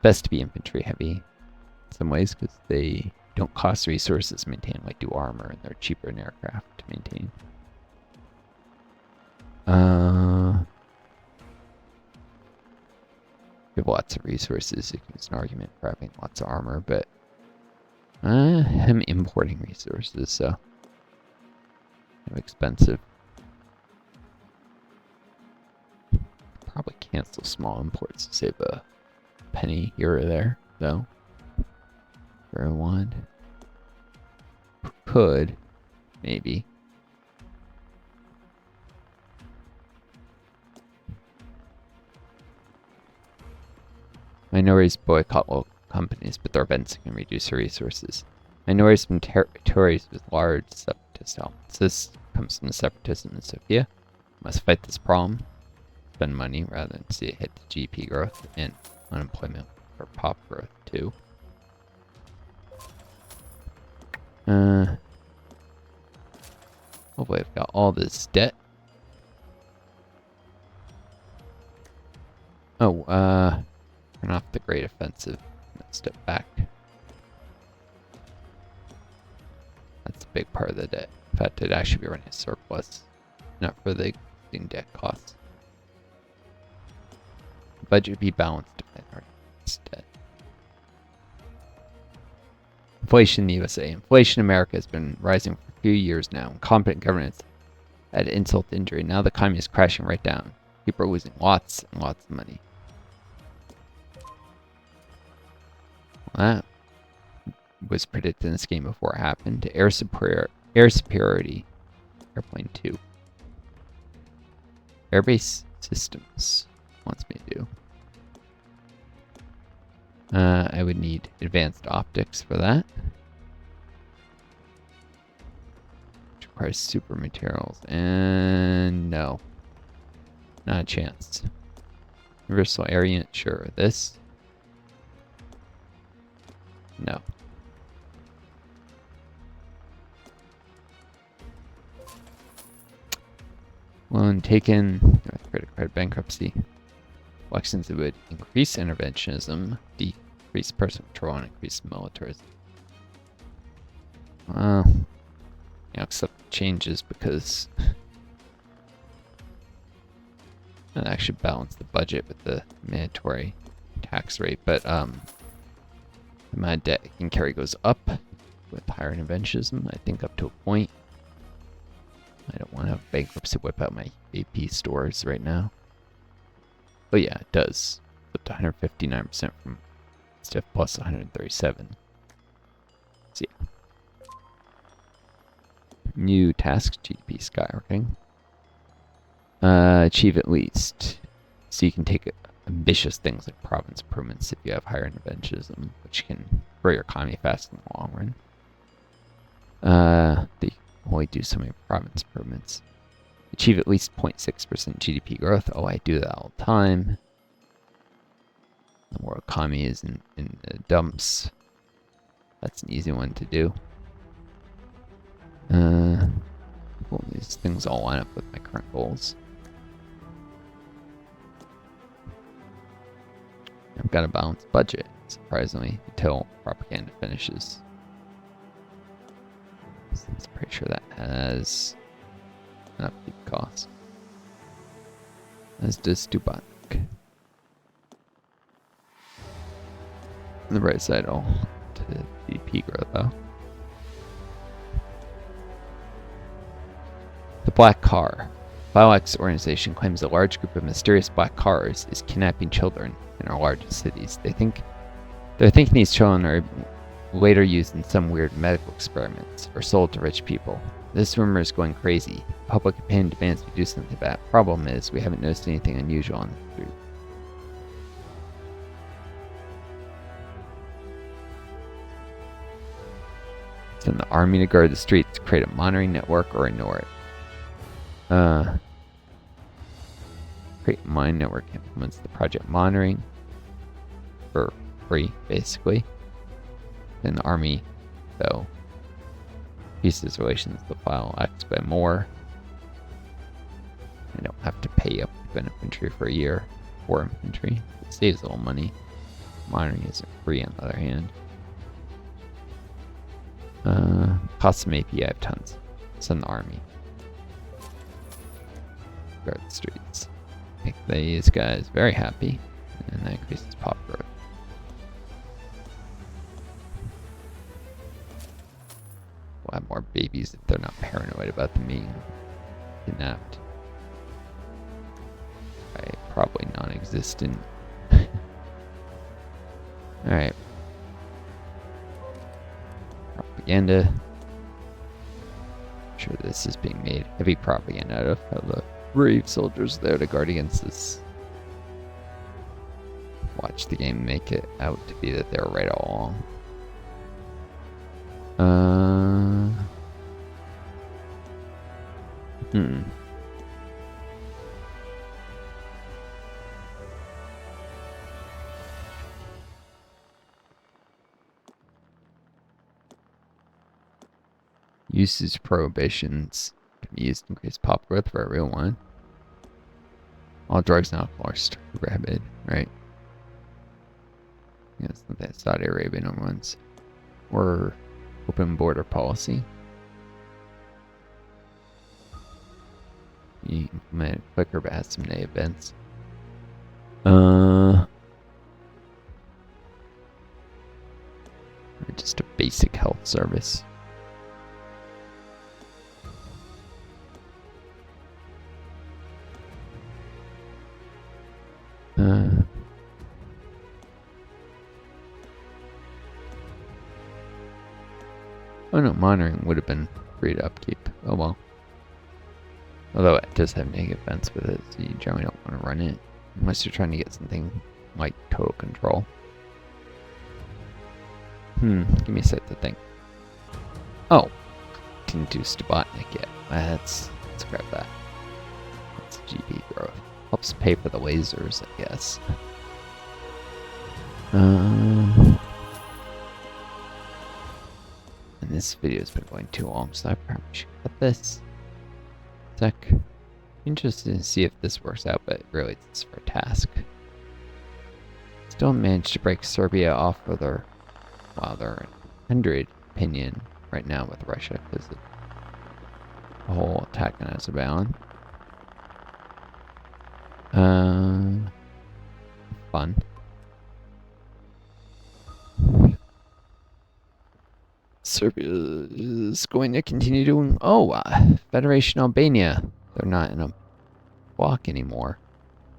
best to be infantry heavy in some ways because they don't cost resources to maintain like do armor, and they're cheaper than aircraft to maintain. You have lots of resources. You can use an argument for having lots of armor, but I'm importing resources, so kind of expensive. Probably cancel small imports to save a penny here or there, though. For a wand. Could, maybe. Minorities boycott local companies, but their events can reduce their resources. Minorities from territories with large separatist elements. This comes from the separatism in Sofia. Must fight this problem. Spend money rather than see it hit the GDP growth and unemployment or pop growth too. Hopefully I've got all this debt. Oh, turn off the Great Offensive. Let's step back. That's a big part of the debt. In fact, it'd actually be running a surplus, not for the existing debt costs. The budget would be balanced to our debt. Inflation in the USA. Inflation in America has been rising for a few years now. Incompetent governance had insult to injury. Now the economy is crashing right down. People are losing lots and lots of money. Well, that was predicted in this game before it happened. Air superiority. Airplane 2. Airbase systems wants me to do. I would need advanced optics for that. Which requires super materials. And no. Not a chance. Universal air unit, sure. This? No. Loan taken. North credit card bankruptcy. Elections that would increase interventionism, decrease personal control, and increase militarism. Well, accept changes because that actually balance the budget with the mandatory tax rate, but the amount of debt it can carry goes up with higher interventionism, I think up to a point. I don't want to have bankruptcy whip out my AP stores right now. Oh yeah, it does. Up to 159% from stiff plus 137. So yeah. New task, GDP skyrocketing. Achieve at least. So you can take ambitious things like province improvements if you have higher interventionism, which can grow your economy faster in the long run. They only do so many province improvements. Achieve at least 0.6% GDP growth. Oh, I do that all the time. The world economy is in the dumps. That's an easy one to do. Well, these things all line up with my current goals. I've got a balanced budget, surprisingly, until propaganda finishes. So I'm pretty sure that has an upkeep cost. As does Subbotnik. On the right side, all to GDP growth, though. The Black Car. Vilex organization claims a large group of mysterious black cars is kidnapping children in our largest cities. They're thinking these children are later used in some weird medical experiments or sold to rich people. This rumor is going crazy. Public opinion demands we do something about it. Problem is, we haven't noticed anything unusual on the street. Send the army to guard the streets, create a monitoring network, or ignore it. Create a mine network implements the project monitoring for free, basically. Then the army, though, pieces relations to the file acts by more. I don't have to pay up an infantry for a year for infantry. It saves a little money. Monitoring isn't free on the other hand. Cost some AP, I have tons. Send the army. Guard the streets. Make these guys very happy. And that increases pop growth. We'll have more babies if they're not paranoid about them being kidnapped. Right, probably non-existent. Alright. Propaganda. I'm sure this is being made heavy propaganda out of how the brave soldiers there to guard against this. Watch the game make it out to be that they're right all along. Usage prohibitions can be used to increase pop growth for a real one. All drugs and alcohol are prohibited, right? Yeah, it's not that Saudi Arabian ones. Or open border policy. You implement it quicker but has some negative events. Or just a basic health service. Oh no, monitoring would have been free to upkeep. Oh well. Although it does have negative events with it, so you generally don't want to run it. Unless you're trying to get something like total control. Give me a sec to think. Oh, didn't do Subbotnik yet. Let's grab that. That's GP growth. Helps pay for the lasers, I guess. And this video's been going too long, so I probably should cut this. Sec. Interested to see if this works out, but really it's just for a task. Still managed to break Serbia off of their, well, their 100 opinion right now with Russia because of the whole attack on Macedonia. Fun. Serbia is going to continue doing. Oh, Federation Albania. They're not in a block anymore.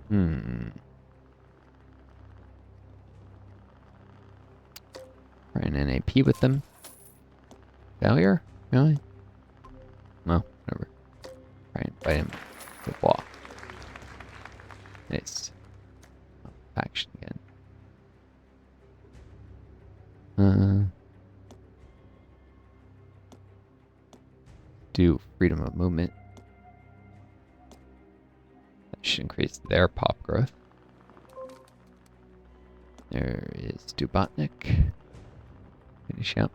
Trying an NAP with them. Failure? Really? Well, whatever. Try and fight him to block. Nice. Faction again. Do freedom of movement. That should increase their pop growth. There is Subbotnik. Finish out.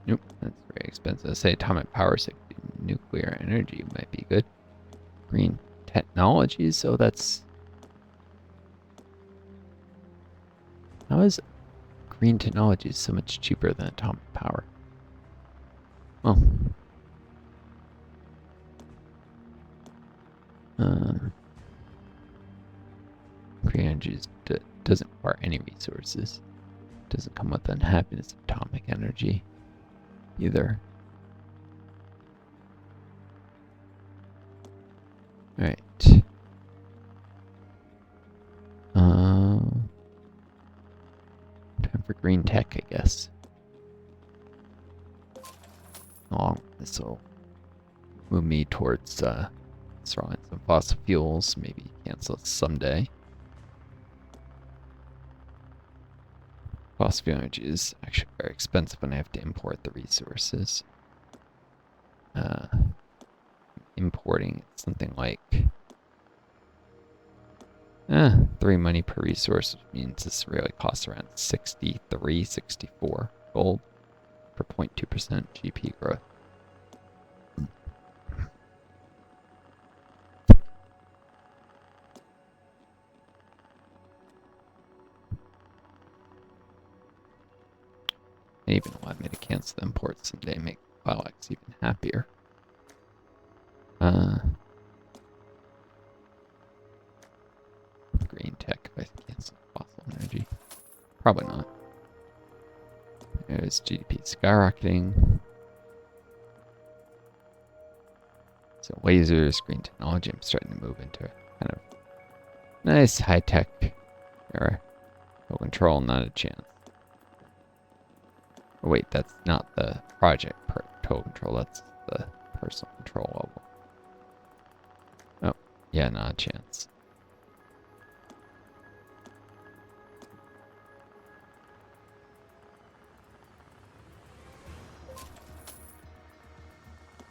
Nope, that's very expensive. Say atomic power, nuclear energy might be good. Green technologies, so that's... How is green technology so much cheaper than atomic power? Oh. Green energy doesn't require any resources. Doesn't come with the unhappiness of atomic energy either. Alright. Time for green tech, I guess. Oh, this will move me towards throwing some fossil fuels, maybe cancel it someday. Fossil fuel energy is actually very expensive when I have to import the resources. importing. It's something like 3 money per resource, which means this really costs around 63, 64 gold for 0.2% GP growth. They even allowed me to cancel the imports someday, make Bilex even happier. Green tech if I cancel fossil energy. Probably not. There's GDP skyrocketing. So lasers, green technology, I'm starting to move into kind of nice high-tech era. No control, not a chance. Oh wait, that's not the project total control, that's the personal control level. Oh, yeah, not a chance.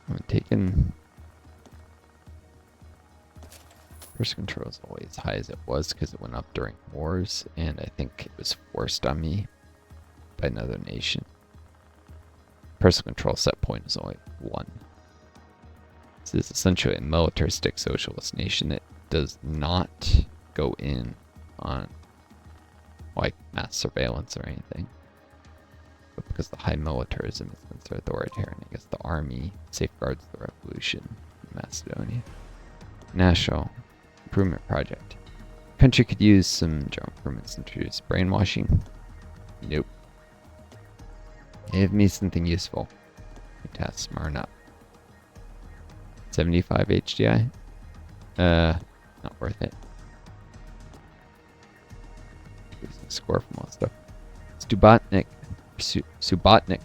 I'm taking personal control is always as high as it was because it went up during wars, and I think it was forced on me by another nation. Personal control set point is only 1. This is essentially a militaristic socialist nation that does not go in on like mass surveillance or anything. But because the high militarism is considered authoritarian, I guess the army safeguards the revolution in Macedonia. National Improvement Project. The country could use some general improvements to introduce brainwashing. Nope. Give me something useful. Task smart up. 75 HDI? Not worth it. Losing score from all stuff. Subbotnik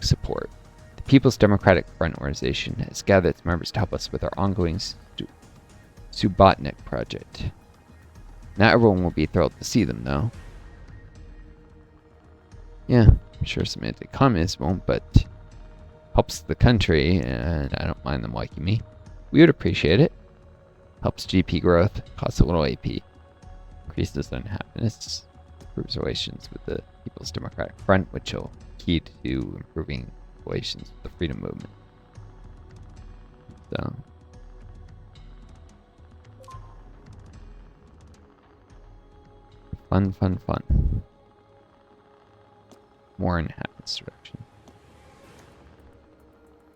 support. The People's Democratic Front organization has gathered its members to help us with our ongoing Subbotnik project. Not everyone will be thrilled to see them, though. Yeah, I'm sure some anti-communists won't, but helps the country, and I don't mind them liking me. We would appreciate it. Helps GP growth, costs a little AP. Increases unhappiness, improves relations with the People's Democratic Front, which will key to improving relations with the freedom movement. So, fun. More unhappiness direction.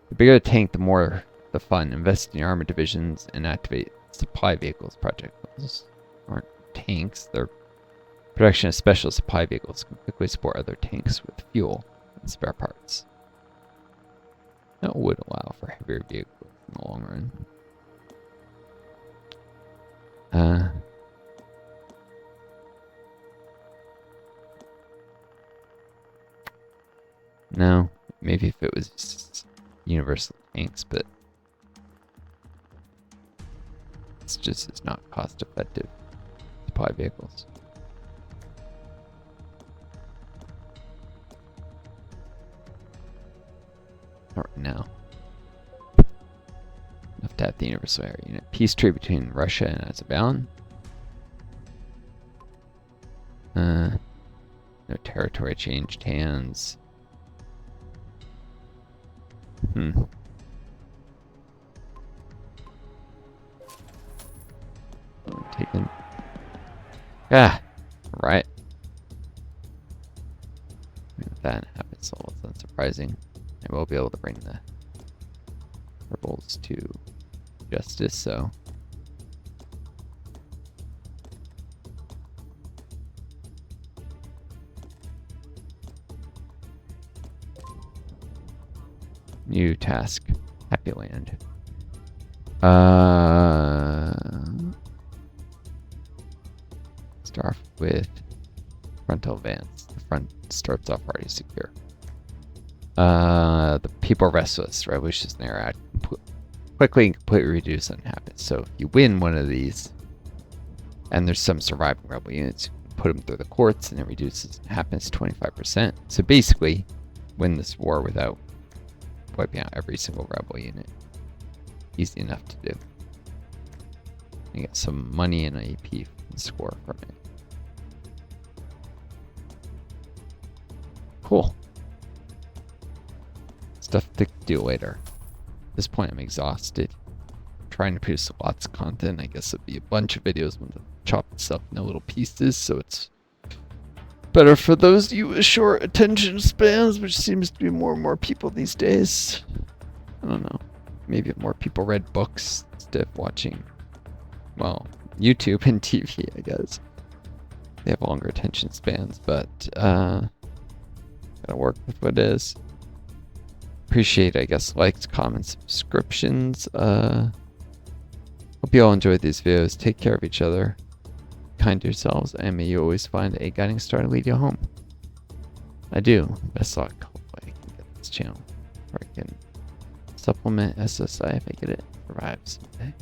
The bigger the tank, the more the fun. Invest in your armored divisions and activate supply vehicles project. Those aren't tanks, they're production of special supply vehicles can quickly support other tanks with fuel and spare parts. That would allow for heavier vehicles in the long run. No, maybe if it was just universal tanks, but it's not cost effective supply vehicles. Not right now. Enough to have the universal area unit. Peace treaty between Russia and Azerbaijan. No territory changed hands. Taken. Right. If that happens, so it's unsurprising. I will be able to bring the rebels to justice, so. New task. Happy Land. Start off with frontal advance. The front starts off already secure. The people are restless. Revolutions in their act quickly and completely reduce unhappiness. So if you win one of these, and there's some surviving rebel units, you can put them through the courts, and it reduces unhappiness 25%. So basically, win this war without wiping out every single rebel unit. Easy enough to do. I get some money and an AP score from it. Cool. Stuff to do later. At this point, I'm exhausted. Trying to produce lots of content. I guess it'd be a bunch of videos when to chop stuff into little pieces, so it's better for those of you with short attention spans, which seems to be more and more people these days. I don't know. Maybe more people read books instead of watching, well, YouTube and TV, I guess. They have longer attention spans, but gotta work with what it is. Appreciate, I guess, likes, comments, subscriptions. Hope you all enjoyed these videos. Take care of each other. Kind to yourselves, and may you always find a guiding star to lead you home. I do. Best luck. Hopefully I can get this channel, or I can supplement SSI if I get it. Arrive someday.